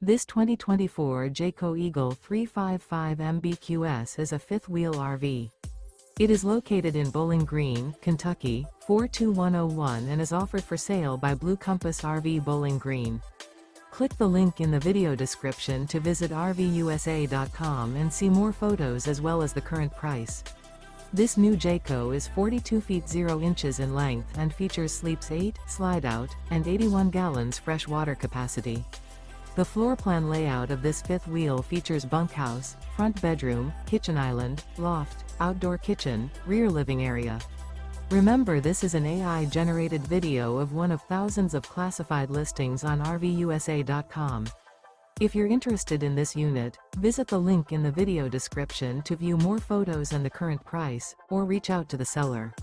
This 2024 Jayco Eagle 355 MBQS is a fifth-wheel RV. It is located in Bowling Green, Kentucky, 42101 and is offered for sale by Blue Compass RV Bowling Green. Click the link in the video description to visit RVUSA.com and see more photos as well as the current price. This new Jayco is 42 feet 0 inches in length and features sleeps 8, slide-out, and 81 gallons fresh water capacity. The floor plan layout of this fifth wheel features bunkhouse, front bedroom, kitchen island, loft, outdoor kitchen, rear living area. Remember, this is an AI-generated video of one of thousands of classified listings on RVUSA.com. If you're interested in this unit, visit the link in the video description to view more photos and the current price, or reach out to the seller.